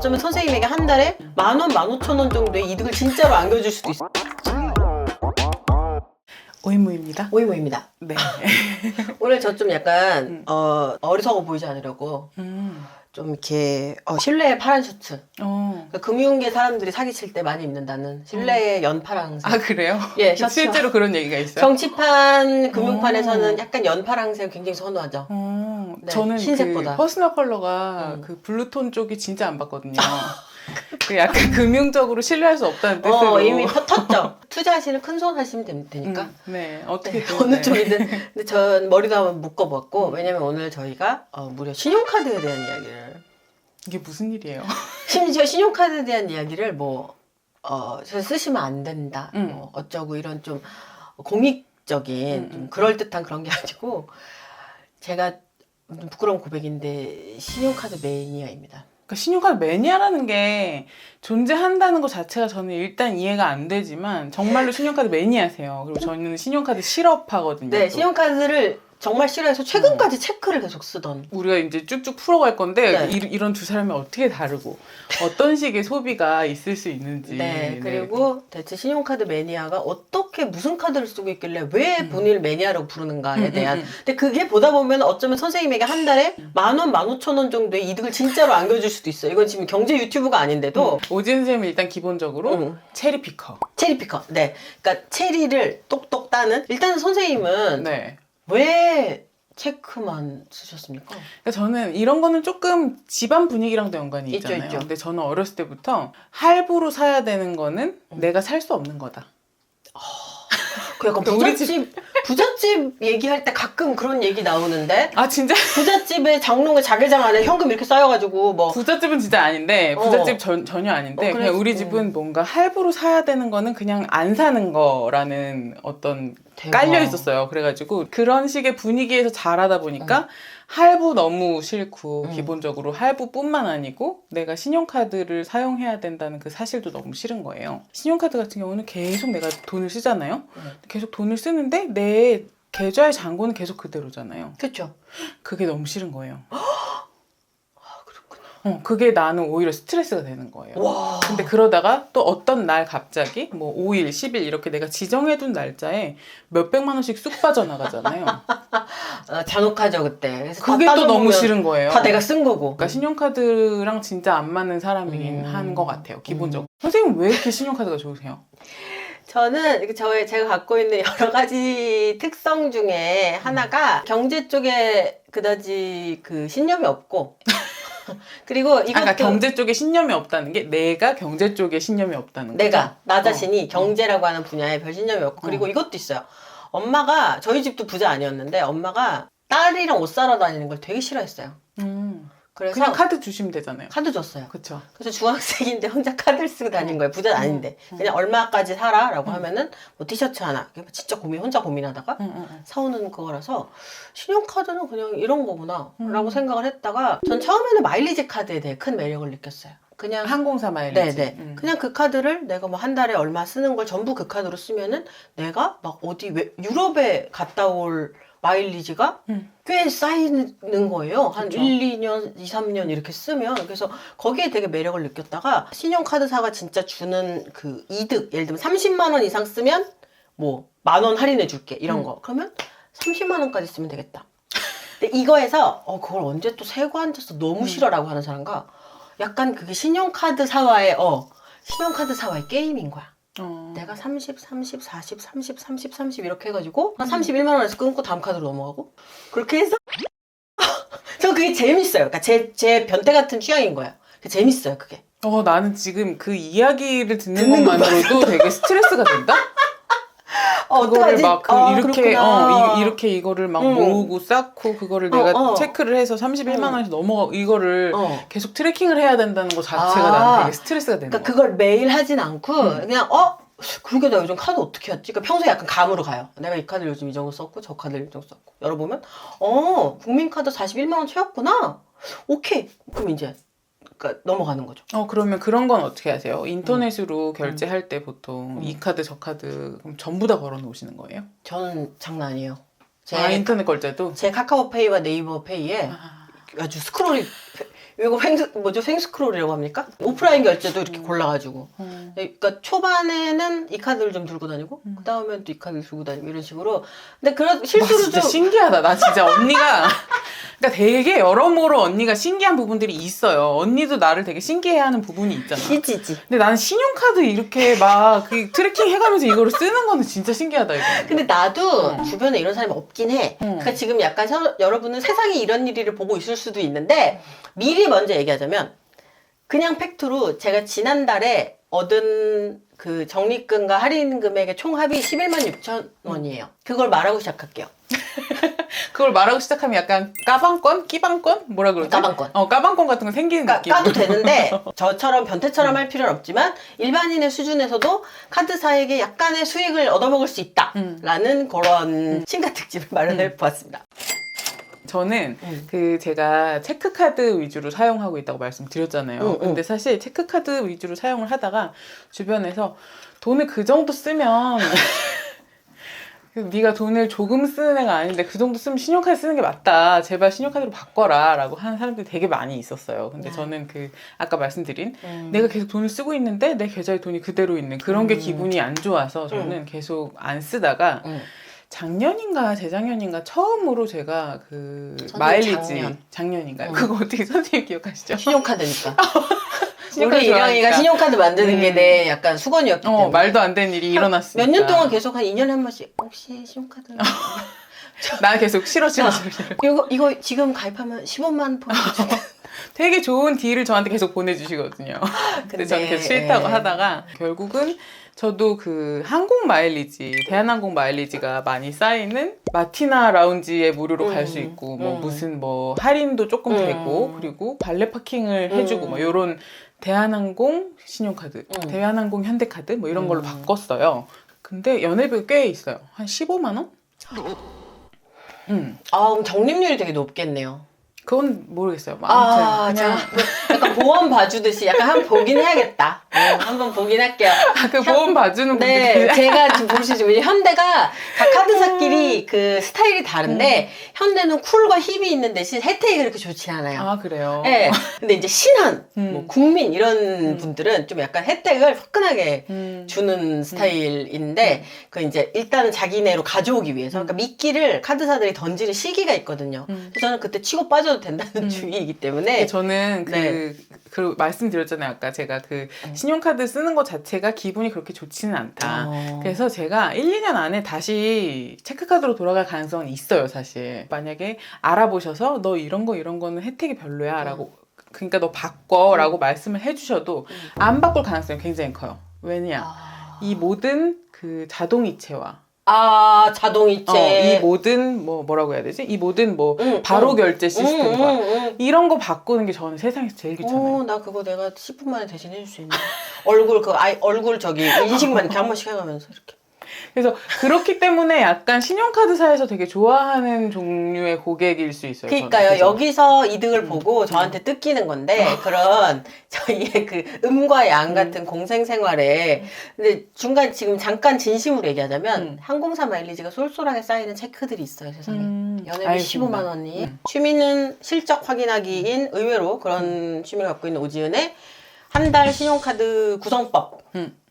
어쩌면 선생님에게 한 달에 10,000원, 15,000원 정도의 이득을 진짜로 안겨줄 수도 있어. 오인무입니다. 오이모입니다. 네. 오늘 저 좀 약간 어리석어 보이지 않으려고 좀 이렇게 실내에 파란 셔츠. 그러니까 금융계 사람들이 사기칠 때 많이 입는다는 실내에 연파랑색. 아, 그래요? 예, 셔츠. 실제로 그런 얘기가 있어요? 정치판, 금융판에서는 약간 연파랑색 굉장히 선호하죠. 네, 저는 흰색보다. 그 퍼스널 컬러가 그 블루톤 쪽이 진짜 안 봤거든요. 그 약간 금융적으로 신뢰할 수 없다는 뜻으로. 이미 텄죠. 투자하시는 큰 손 하시면 되니까. 네, 어떻게 어느 쪽이든. 근데 전 머리도 한번 묶어봤고, 왜냐면 오늘 저희가 무려 신용카드에 대한 이야기를. 이게 무슨 일이에요? 심지어 신용카드에 대한 이야기를 저 쓰시면 안 된다. 어쩌고 이런 좀 공익적인, 좀 그럴듯한 그런 게 아니고, 제가 좀 부끄러운 고백인데, 신용카드 매니아입니다. 그러니까 신용카드 매니아라는 게 존재한다는 것 자체가 저는 일단 이해가 안 되지만 정말로 신용카드 매니아세요. 그리고 저는 신용카드 실업하거든요. 네, 또. 신용카드를 정말 싫어해서 최근까지 체크를 계속 쓰던. 우리가 이제 쭉쭉 풀어갈 건데 네. 이런 두 사람이 어떻게 다르고 어떤 식의 소비가 있을 수 있는지. 네, 그리고 대체 신용카드 매니아가 어떻게 무슨 카드를 쓰고 있길래 왜 본인을 매니아라고 부르는가에 대한. 근데 그게 보다 보면 어쩌면 선생님에게 한 달에 10,000원, 15,000원 정도의 이득을 진짜로 안겨줄 수도 있어요. 이건 지금 경제 유튜브가 아닌데도. 오지은 선생님은 일단 기본적으로 체리 피커. 체리 피커. 네. 그러니까 체리를 똑똑 따는. 일단 선생님은 네. 왜 체크만 쓰셨습니까? 그러니까 저는 이런 거는 조금 집안 분위기랑도 연관이 있죠, 있잖아요. 있죠. 근데 저는 어렸을 때부터 할부로 사야 되는 거는 내가 살 수 없는 거다. 그 약간 부잣집 얘기할 때 가끔 그런 얘기 나오는데. 아, 진짜? 부잣집에 장롱에 자개장 안에 현금 이렇게 쌓여가지고 부잣집은 진짜 아닌데 부잣집 전혀 아닌데 그냥 우리 집은 뭔가 할부로 사야 되는 거는 그냥 안 사는 거라는 어떤 대박. 깔려 있었어요. 그래가지고 그런 식의 분위기에서 자라다 보니까 할부 너무 싫고 기본적으로 할부뿐만 아니고 내가 신용카드를 사용해야 된다는 그 사실도 너무 싫은 거예요. 신용카드 같은 경우는 계속 내가 돈을 쓰잖아요. 계속 돈을 쓰는데 내 계좌의 잔고는 계속 그대로잖아요. 그렇죠. 그게 너무 싫은 거예요. 그게 나는 오히려 스트레스가 되는 거예요. 와. 근데 그러다가 또 어떤 날 갑자기 뭐 5일, 10일 이렇게 내가 지정해둔 날짜에 몇백만 원씩 쑥 빠져나가잖아요. 잔혹하죠 그때. 그래서 그게 또 너무 싫은 거예요. 다 내가 쓴 거고. 그러니까 신용카드랑 진짜 안 맞는 사람이긴 한 것 같아요. 기본적으로. 선생님 왜 이렇게 신용카드가 좋으세요? 저는 이렇게 제가 갖고 있는 여러 가지 특성 중에 하나가 경제 쪽에 그다지 그 신념이 없고 그리고 이것도 그러니까 경제 쪽에 신념이 없다는 게 내가 경제 쪽에 신념이 없다는 거죠? 나 자신이 경제라고 하는 분야에 별 신념이 없고 그리고 이것도 있어요. 엄마가 저희 집도 부자 아니었는데 엄마가 딸이랑 옷 사러 다니는 걸 되게 싫어했어요. 그래서 그냥 카드 주시면 되잖아요. 카드 줬어요. 그렇죠. 그래서 중학생인데 혼자 카드를 쓰고 다닌 거예요. 부자는 아닌데. 그냥 얼마까지 사라라고 하면은 뭐 티셔츠 하나. 진짜 혼자 고민하다가 사오는 그거라서 신용카드는 그냥 이런 거구나 라고 생각을 했다가 전 처음에는 마일리지 카드에 대해 큰 매력을 느꼈어요. 그냥 항공사 마일리지. 네네. 그냥 그 카드를 내가 뭐 한 달에 얼마 쓰는 걸 전부 그 카드로 쓰면은 내가 막 유럽에 갔다 올 마일리지가 꽤 쌓이는 거예요. 한 그쵸. 1, 2년, 2, 3년 이렇게 쓰면. 그래서 거기에 되게 매력을 느꼈다가 신용카드사가 진짜 주는 그 이득, 예를 들면 30만 원 이상 쓰면 뭐 10,000원 할인해 줄게 이런 거. 그러면 30만 원까지 쓰면 되겠다. 근데 이거에서 그걸 언제 또 세고 앉아서 너무 싫어라고 하는 사람과 약간 그게 신용카드사와의 게임인 거야. 내가 30, 30, 40, 30, 30, 30 이렇게 해가지고 한 31만 원에서 끊고 다음 카드로 넘어가고 그렇게 해서 저 그게 재밌어요. 그러니까 제 변태 같은 취향인 거예요. 재밌어요 그게. 나는 지금 그 이야기를 듣는 것만으로도 되게 스트레스가 된다? 그거를 막 이렇게 이거를 막 모으고 쌓고 그거를 내가 체크를 해서 31만 원에서 넘어가고 이거를 계속 트래킹을 해야 된다는 것 자체가 나는 되게 스트레스가 되는 거야. 그걸 매일 하진 않고 그냥 그러게 나 요즘 카드 어떻게 했지? 그러니까 평소에 약간 감으로 가요. 내가 이 카드를 요즘 이 정도 썼고 저 카드를 이 정도 썼고 열어보면 국민카드 41만 원 채웠구나. 오케이. 그럼 이제 그러니까 넘어가는 거죠. 그러면 그런 건 어떻게 하세요? 인터넷으로 결제할 때 보통 이 카드 저 카드 그럼 전부 다 걸어 놓으시는 거예요? 저는 장난 아니에요. 인터넷 결제도? 제 카카오페이와 네이버페이에 아주 스크롤이 이거 생스크롤이라고 합니까? 오프라인 결제도 이렇게 골라가지고. 그러니까 초반에는 이 카드를 좀 들고 다니고, 그 다음엔 또 이 카드를 들고 다니고, 이런 식으로. 근데 그런 실수로 진짜 좀. 신기하다. 나 진짜 언니가 그러니까 되게 여러모로 언니가 신기한 부분들이 있어요. 언니도 나를 되게 신기해하는 부분이 있잖아. 있지. 근데 나는 신용카드 이렇게 막 그 트래킹 해가면서 이거를 쓰는 거는 진짜 신기하다 이거. 근데 나도 주변에 이런 사람이 없긴 해. 응. 그러니까 지금 약간 여러분은 세상에 이런 일을 보고 있을 수도 있는데 미리 먼저 얘기하자면 그냥 팩트로 제가 지난달에 얻은 그 적립금과 할인 금액의 총합이 11만 6천 원이에요. 그걸 말하고 시작할게요. 그걸 말하고 시작하면 약간 까방권? 끼방권? 뭐라 그러지? 까방권. 까방권 같은 거 생기는 느낌. 까도 되는데 저처럼 변태처럼 할 필요는 없지만 일반인의 수준에서도 카드사에게 약간의 수익을 얻어먹을 수 있다라는 그런 신가 특집을 마련해 보았습니다. 저는 그 제가 체크카드 위주로 사용하고 있다고 말씀드렸잖아요. 근데 사실 체크카드 위주로 사용을 하다가 주변에서 돈을 그 정도 쓰면 네가 돈을 조금 쓰는 애가 아닌데 그 정도 쓰면 신용카드 쓰는 게 맞다. 제발 신용카드로 바꿔라 라고 하는 사람들이 되게 많이 있었어요. 근데 저는 그 아까 말씀드린 내가 계속 돈을 쓰고 있는데 내 계좌에 돈이 그대로 있는 그런 게 기분이 안 좋아서 저는 계속 안 쓰다가 작년인가 재작년인가 처음으로 제가 그 마일리지 작년인가요? 그거 어떻게 선생님 기억하시죠? 신용카드니까. 신용카드 우리 이랑이가 좋아하니까. 신용카드 만드는 게 내 약간 수건이었기 때문에. 말도 안 되는 일이 일어났으니까. 몇 년 동안 계속 한 2년에 한 번씩 혹시 신용카드 나 계속 싫어. 이거 지금 가입하면 15만 포인트 줄게. 되게 좋은 딜을 저한테 계속 보내주시거든요. 근데 저는 계속 싫다고 하다가 결국은 저도 그 항공 마일리지, 대한항공 마일리지가 많이 쌓이는 마티나 라운지에 무료로 갈 수 있고 뭐 무슨 뭐 할인도 조금 되고 그리고 발레 파킹을 해주고 뭐 요런 대한항공 신용카드, 대한항공 현대카드 뭐 이런 걸로 바꿨어요. 근데 연회비가 꽤 있어요. 한 15만 원? 그럼 적립률이 되게 높겠네요. 그건 모르겠어요. 아무튼 그냥 약간 보험 봐주듯이 약간 한번 보긴 해야겠다. 한번 보긴 할게요. 그 보험 봐주는 분들이 네, 제가 지금 보시죠. 왜냐면 현대가 각 카드사끼리 그 스타일이 다른데 현대는 쿨과 힙이 있는 대신 혜택이 그렇게 좋지 않아요. 아 그래요? 네. 근데 이제 신한, 뭐 국민 이런 분들은 좀 약간 혜택을 화끈하게 주는 스타일인데 그 이제 일단은 자기네로 가져오기 위해서 그러니까 미끼를 카드사들이 던지는 시기가 있거든요. 그래서 저는 그때 치고 빠져도 된다는 주의이기 때문에 저는 그 말씀드렸잖아요. 아까 제가 그 신용카드 쓰는 것 자체가 기분이 그렇게 좋지는 않다. 그래서 제가 1, 2년 안에 다시 체크카드로 돌아갈 가능성은 있어요, 사실. 만약에 알아보셔서 너 이런 거는 혜택이 별로야 라고 그러니까 너 바꿔 라고 말씀을 해주셔도 안 바꿀 가능성이 굉장히 커요. 왜냐? 이 모든 그 자동이체와 자동이체. 이 모든 뭐라고 해야 되지? 이 모든 바로 결제 시스템과 이런 거 바꾸는 게 저는 세상에서 제일 귀찮아요. 나 그거 내가 10분 만에 대신 해줄 수 있네. 얼굴 저기 인식만 이렇게 한 번씩 해가면서 이렇게. 그래서 그렇기 때문에 약간 신용카드사에서 되게 좋아하는 종류의 고객일 수 있어요. 그러니까요. 여기서 이득을 보고 저한테 뜯기는 건데 그런 저희의 그 음과 양 같은 공생 생활에 근데 중간 지금 잠깐 진심으로 얘기하자면 항공사 마일리지가 쏠쏠하게 쌓이는 체크들이 있어요. 세상에. 연회비 알겠습니다. 15만 원이. 취미는 실적 확인하기인 의외로 그런 취미를 갖고 있는 오지은의 한 달 신용카드 구성법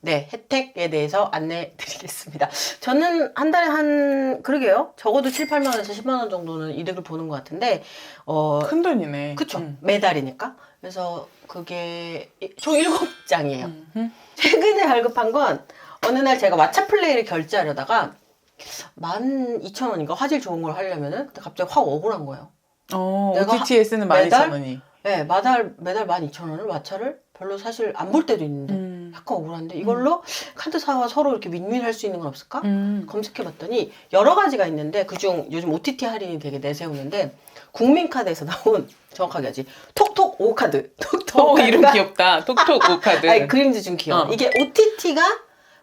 네, 혜택에 대해서 안내 드리겠습니다. 저는 한 달에 그러게요. 적어도 7, 8만 원에서 10만 원 정도는 이득을 보는 것 같은데, 큰 돈이네. 그쵸. 매달이니까. 그래서 그게 총 7장이에요. 최근에 발급한 건 어느 날 제가 왓챠 플레이를 결제하려다가 12,000원인가 화질 좋은 걸 하려면은 근데 갑자기 확 억울한 거예요. 내가 OTT에 쓰는 12,000원이. 네, 매달 12,000원을 왓챠를 별로 사실 안 볼 때도 있는데 약간 억울한데 이걸로 카드사와 서로 이렇게 윈윈할 수 있는 건 없을까? 검색해봤더니 여러 가지가 있는데 그중 요즘 OTT 할인이 되게 내세우는데 국민카드에서 나온 정확하게 하지 톡톡 오카드 톡톡 이름 귀엽다. 톡톡 오카드. 아니, 그림도 좀 귀여워. 이게 OTT가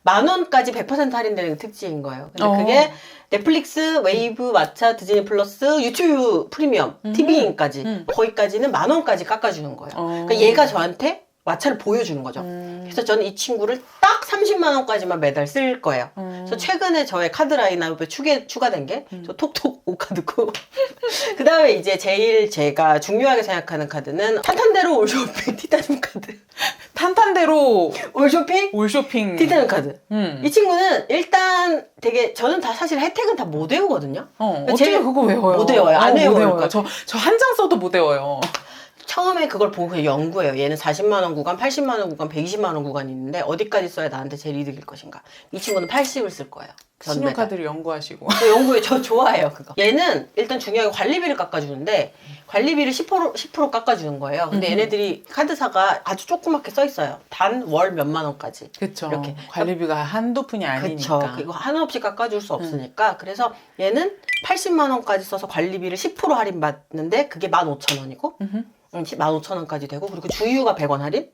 10,000원까지 100% 할인되는 특징인 거예요. 근데 그게 넷플릭스, 웨이브, 왓챠, 디즈니 플러스, 유튜브 프리미엄, TV인까지 거기까지는 10,000원까지 깎아주는 거예요. 그러니까 얘가 저한테 마찰을 보여주는 거죠. 그래서 저는 이 친구를 딱 30만 원까지만 매달 쓸 거예요. 그래서 최근에 저의 카드 라인업에 추가된 게 저 톡톡 5카드고 그 다음에 이제 제일 제가 중요하게 생각하는 카드는 탄탄대로 올쇼핑 티타늄 카드. 탄탄대로 올쇼핑 올쇼핑 티타늄 카드. 이 친구는 일단 되게 저는 다 사실 혜택은 다 못 외우거든요. 어떻게 그거 외워요? 못 외워요. 안 외워요. 외워요. 저 한 장 써도 못 외워요. 처음에 그걸 보고 그냥 연구해요. 얘는 40만 원 구간, 80만 원 구간, 120만 원 구간이 있는데 어디까지 써야 나한테 제일 이득일 것인가. 이 친구는 80을 쓸 거예요. 신용카드를 연구하시고. 저 연구해. 저 좋아해요. 그거. 얘는 일단 중요하게 관리비를 깎아주는데 관리비를 10% 깎아주는 거예요. 근데 얘네들이 카드사가 아주 조그맣게 써 있어요. 단 월 몇만 원까지. 그렇죠. 이렇게. 관리비가 한두 푼이 아니니까. 그렇죠. 그리고 한없이 깎아줄 수 없으니까. 그래서 얘는 80만 원까지 써서 관리비를 10% 할인받는데 그게 15,000원이고 15,000원까지 되고 그리고 주유가 100원 할인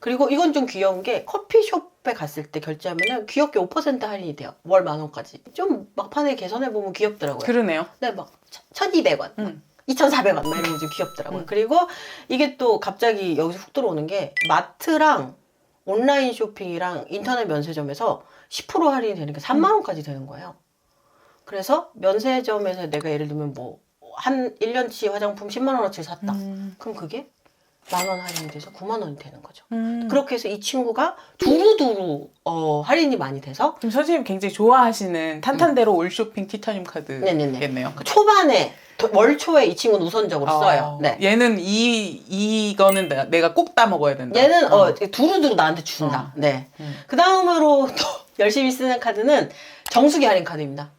그리고 이건 좀 귀여운 게 커피숍에 갔을 때 결제하면 귀엽게 5% 할인이 돼요. 월 10,000원까지. 좀 막판에 계산해보면 귀엽더라고요. 그러네요. 네, 막 1,200원 2,400원 막 이런 거 좀 귀엽더라고요. 그리고 이게 또 갑자기 여기서 훅 들어오는 게 마트랑 온라인 쇼핑이랑 인터넷 면세점에서 10% 할인이 되는 게 3만 원까지 되는 거예요. 그래서 면세점에서 내가 예를 들면 뭐 한 1년치 화장품 10만 원어치를 샀다. 그럼 그게 10,000원 할인이 돼서 9만 원이 되는 거죠. 그렇게 해서 이 친구가 두루두루 할인이 많이 돼서 지금 선생님 굉장히 좋아하시는 탄탄대로 올쇼핑 티타늄 카드겠네요. 초반에 월 초에 이 친구는 우선적으로 써요. 네. 얘는 이거는 내가 꼭 따먹어야 된다. 얘는 두루두루 나한테 준다. 네. 그 다음으로 또 열심히 쓰는 카드는 정수기 할인 카드입니다.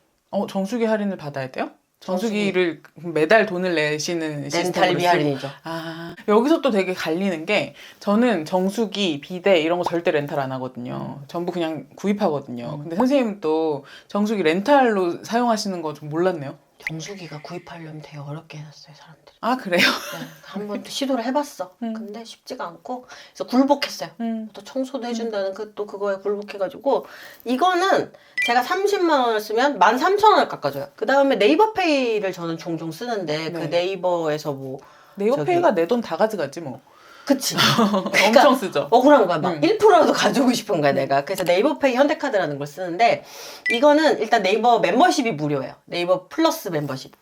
정수기 할인을 받아야 돼요? 정수기를 매달 돈을 내시는 시스템으로 렌탈비 할인이죠. 여기서 또 되게 갈리는 게 저는 정수기, 비데 이런 거 절대 렌탈 안 하거든요. 전부 그냥 구입하거든요. 근데 선생님은 또 정수기 렌탈로 사용하시는 거 좀 몰랐네요. 정수기가 구입하려면 되게 어렵게 해놨어요, 사람들이. 아, 그래요? 네, 한번 시도를 해봤어. 근데 쉽지가 않고 그래서 굴복했어요. 또 청소도 해준다는 또 그거에 굴복해가지고 이거는 제가 30만 원을 쓰면 13,000원을 깎아줘요. 그 다음에 네이버페이를 저는 종종 쓰는데 그 네이버에서 뭐 네이버페이가 내 돈 다 가져가지 뭐. 그치. 엄청 쓰죠. 억울한 거야. 막 1%라도 가지고 싶은 거야, 내가. 그래서 네이버페이 현대카드라는 걸 쓰는데, 이거는 일단 네이버 멤버십이 무료예요. 네이버 플러스 멤버십.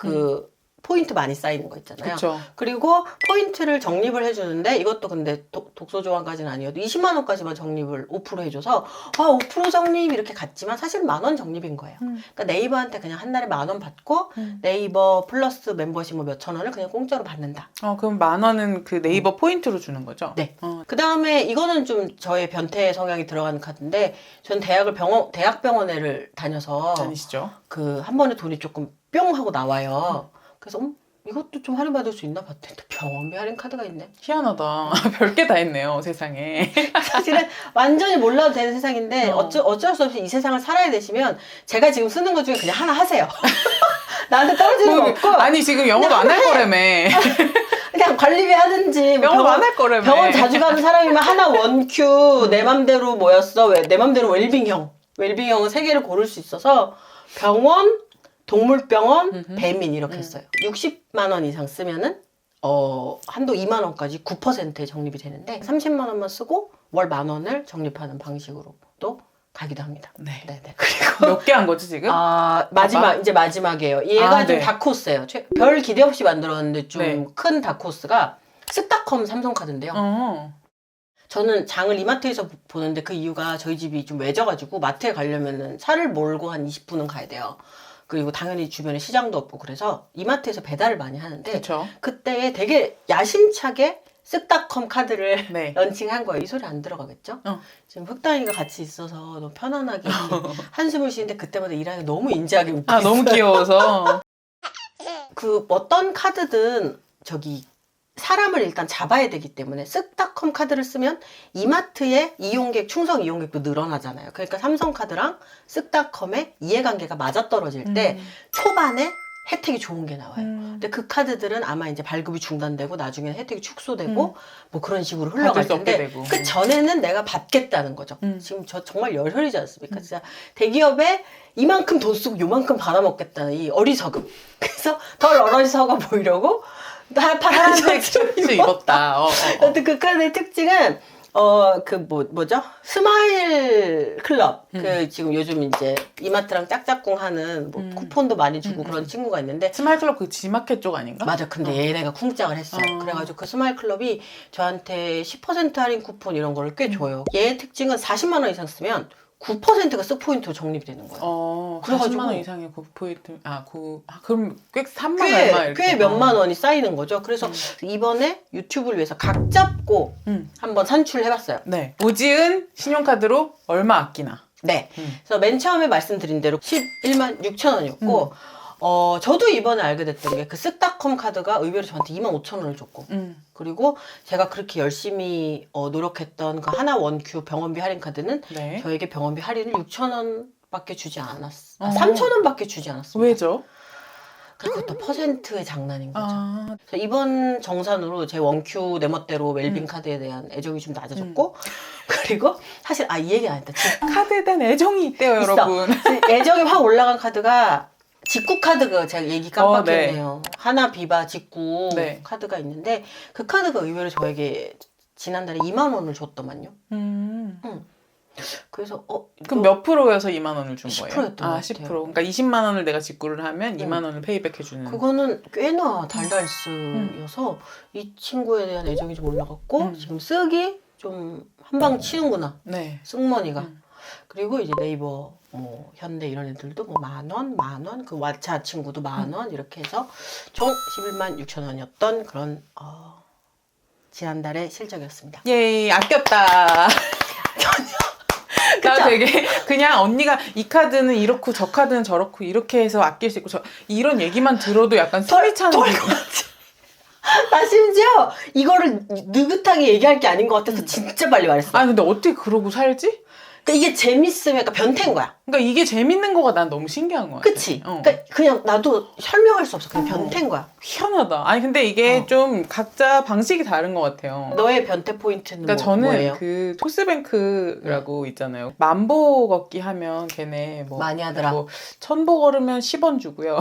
포인트 많이 쌓이는 거 있잖아요. 그쵸. 그리고 포인트를 적립을 해주는데 이것도 근데 독소 조항까지는 아니어도 20만 원까지만 적립을 5% 해줘서 5% 적립 이렇게 갔지만 사실 10,000원 적립인 거예요. 그러니까 네이버한테 그냥 한 달에 10,000원 받고 네이버 플러스 멤버십 뭐 몇천 원을 그냥 공짜로 받는다. 그럼 10,000원은 그 네이버 포인트로 주는 거죠? 네. 그 다음에 이거는 좀 저의 변태 성향이 들어가는 카드인데 전 대학병원에를 다녀서 다니시죠? 한 번에 돈이 조금 뿅 하고 나와요. 그래서 이것도 좀 할인받을 수 있나 봤더니 또 병원비 할인 카드가 있네. 희한하다. 별게 다 있네요, 세상에. 사실은 완전히 몰라도 되는 세상인데 어쩔 수 없이 이 세상을 살아야 되시면 제가 지금 쓰는 것 중에 그냥 하나 하세요. 나한테 떨어지는 거 없고. 아니 지금 영업 안 할 거라며. 그냥 관리비 하든지 영업 안 할 거라며. 병원 자주 가는 사람이면 하나 원큐 내 맘대로 뭐였어? 내 맘대로 웰빙형은 3개를 고를 수 있어서 병원 동물병원, 배민 이렇게 했어요. 60만 원 이상 쓰면은 한도 2만 원까지 9%의 적립이 되는데 30만 원만 쓰고 월 10,000원을 적립하는 방식으로 또 가기도 합니다. 네. 네네. 그리고 몇 개 한 거지 지금? 이제 마지막이에요. 얘가 좀 다크호스예요. 별 기대 없이 만들었는데 좀 큰 다크호스가 쓱닷컴 삼성카드인데요. 저는 장을 이마트에서 보는데 그 이유가 저희 집이 좀 외져가지고 마트에 가려면은 차를 몰고 한 20분은 가야 돼요. 그리고 당연히 주변에 시장도 없고 그래서 이마트에서 배달을 많이 하는데 그쵸. 그때 되게 야심차게 쓱닷컴 카드를 네. 런칭한 거예요. 이 소리 안 들어가겠죠? 지금 흑다이가 같이 있어서 너무 편안하게 이렇게 한숨을 쉬는데 그때마다 일하는 너무 인지하게 웃고 있어요. 너무 귀여워서. 어떤 카드든 사람을 일단 잡아야 되기 때문에 쓱닷컴 카드를 쓰면 이마트의 충성 이용객도 늘어나잖아요. 그러니까 삼성카드랑 쓱닷컴의 이해관계가 맞아떨어질 때 초반에 혜택이 좋은 게 나와요. 근데 그 카드들은 아마 이제 발급이 중단되고 나중에는 혜택이 축소되고 뭐 그런 식으로 흘러갈 텐데 그 전에는 내가 받겠다는 거죠. 지금 저 정말 열혈이지 않습니까? 진짜 대기업에 이만큼 돈 쓰고 요만큼 받아먹겠다는 이 어리석음. 그래서 덜 어리석어 보이려고 파란색 좀 입었다. 그 카드의 특징은 뭐죠? 스마일 클럽. 지금 요즘 이제 이마트랑 짝짝꿍 하는 뭐 쿠폰도 많이 주고 그런 친구가 있는데. 스마일 클럽 그 G마켓 쪽 아닌가? 맞아. 근데 얘네가 쿵짝을 했어요. 그래가지고 그 스마일 클럽이 저한테 10% 할인 쿠폰 이런 거를 꽤 줘요. 얘의 특징은 40만 원 이상 쓰면 9%가 스포인트로 적립이 되는 거예요. 그래가지고 40만 원 이상의 9포인트, 그럼 꽤 3만 얼마 이렇게. 꽤 몇만 원이 쌓이는 거죠. 그래서 이번에 유튜브를 위해서 각 잡고 한번 산출해봤어요. 네. 오지은 신용카드로 얼마 아끼나. 네. 그래서 맨 처음에 말씀드린 대로 11만 6천 원이었고, 저도 이번에 알게 됐던 게 그 쓱닷컴 카드가 의외로 저한테 2만 5천 원을 줬고, 그리고 제가 그렇게 열심히 노력했던 그 하나 원큐 병원비 할인 카드는 네. 저에게 병원비 할인을 6천 원밖에 주지 않았어. 3천 원밖에 주지 않았습니다. 왜죠? 그것도 퍼센트의 장난인 거죠. 그래서 이번 정산으로 제 원큐 내 멋대로 웰빙 카드에 대한 애정이 좀 낮아졌고, 그리고 사실 이 얘기 안 했다. 카드에 대한 애정이 있대요, 있어. 여러분. 애정이 확 올라간 카드가 직구 카드가 제가 얘기 깜빡했네요. 하나 비바 직구 네. 카드가 있는데 그 카드가 의외로 저에게 지난달에 2만 원을 줬더만요. 그래서 그럼 몇 프로여서 2만 원을 준 거예요? 10%였던 것 같아요. 10%. 그러니까 20만 원을 내가 직구를 하면 2만 원을 페이백 해주는. 그거는 꽤나 달달스여서 이 친구에 대한 애정이 좀 올라갔고 지금 쓰기 좀 한 방 치는구나. 네. 승머니가. 그리고 이제 네이버, 뭐 현대 이런 애들도 뭐 만 원, 그 왓챠 친구도 만 원 이렇게 해서 총 11만 6천 원이었던 그런 지난달의 실적이었습니다. 예, 아꼈다. 나 되게 그냥 언니가 이 카드는 이렇고 저 카드는 저렇고 이렇게 해서 아낄 수 있고 이런 얘기만 들어도 약간 소리 차는 나 심지어 이거를 느긋하게 얘기할 게 아닌 것 같아서 진짜 빨리 말했어. 근데 어떻게 그러고 살지? 그러니까 이게 재밌으면 변태인 거야. 그러니까 이게 재밌는 거가 난 너무 신기한 거야. 그치? 그러니까 그냥 나도 설명할 수 없어. 그냥 변태인 거야. 희한하다. 근데 이게 좀 각자 방식이 다른 것 같아요. 너의 변태 포인트는 그러니까 저는 뭐예요? 그 토스뱅크라고 있잖아요. 만보 걷기 하면 걔네 뭐 많이 하더라. 1000보 걸으면 10원 주고요.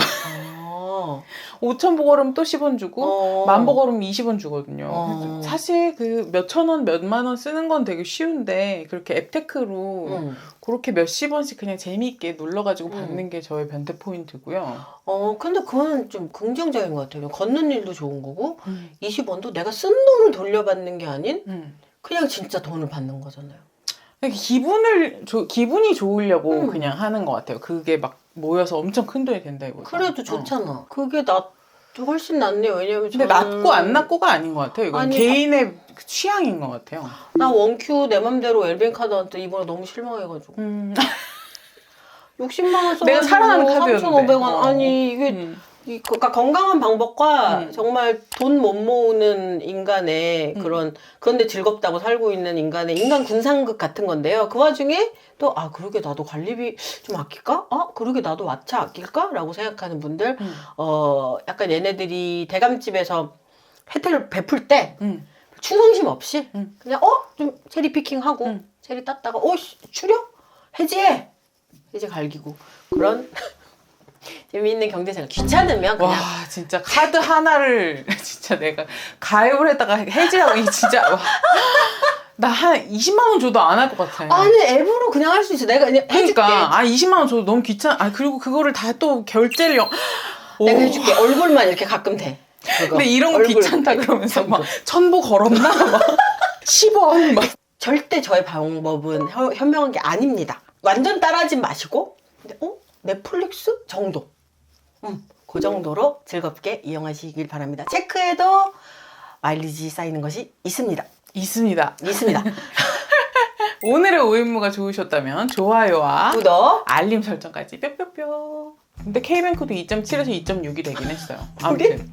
5000보 걸으면 또 10원 주고 만보 걸으면 20원 주거든요. 사실 그 몇천 원, 몇만 원 쓰는 건 되게 쉬운데 그렇게 앱테크로 그렇게 몇십 원씩 그냥 재미있게 눌러가지고 받는 게 저의 변태 포인트고요. 근데 그거는 좀 긍정적인 것 같아요. 걷는 일도 좋은 거고 20원도 내가 쓴 돈을 돌려받는 게 아닌 그냥 진짜 돈을 받는 거잖아요. 기분이 좋으려고 그냥 하는 것 같아요. 그게 막 모여서 엄청 큰 돈이 된다기보다. 그래도 좋잖아. 그게 훨씬 낫네요. 왜냐면 근데 낫고 안 낫고가 아닌 것 같아요. 이건 개인의 취향인 것 같아요. 나 원큐 내 맘대로 웰빙 카드한테 이번에 너무 실망해가지고 60만 원 써가지고 내가 사랑하는 카드였는데 3,500원 아니 이게 그러니까 건강한 방법과 정말 돈 못 모으는 인간의 그런데 즐겁다고 살고 있는 인간의 인간 군상극 같은 건데요. 그 와중에 또 그러게 나도 관리비 좀 아낄까? 그러게 나도 왓챠 아낄까? 라고 생각하는 분들 약간 얘네들이 대감집에서 혜택을 베풀 때 충성심 없이 그냥 좀 체리 피킹하고 체리 땄다가 추려? 해지해! 해지 갈기고 그런 재미있는 경제생활. 귀찮으면 그냥. 와 진짜 카드 하나를 진짜 내가 가입을 했다가 해지하고 진짜 나 한 20만 원 줘도 안 할 것 같아. 아니 앱으로 그냥 할 수 있어. 내가 그냥 해줄게. 그러니까 20만 원 줘도 너무 귀찮아. 그리고 그거를 다 또 결제를 내가 해줄게. 얼굴만 이렇게 가끔 돼. 그거. 근데 이런 거 귀찮다 그러면서 막 1000보 걸었나? 막 10원 막. 절대 저의 방법은 현명한 게 아닙니다. 완전 따라하지 마시고 근데 넷플릭스 정도. 그 정도로 즐겁게 이용하시길 바랍니다. 체크해도 마일리지 쌓이는 것이 있습니다. 있습니다. 있습니다. 오늘의 오임무가 좋으셨다면 좋아요와 구독, 알림 설정까지 뿅뿅뿅. 근데 K뱅크도 2.7에서 2.6이 되긴 했어요. 아무튼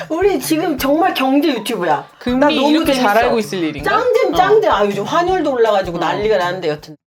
우리 지금 정말 경제 유튜브야. 금리 이렇게 잘 알고 있을 일인가? 짱잼. 요즘 환율도 올라가지고 난리가 나는데 여튼.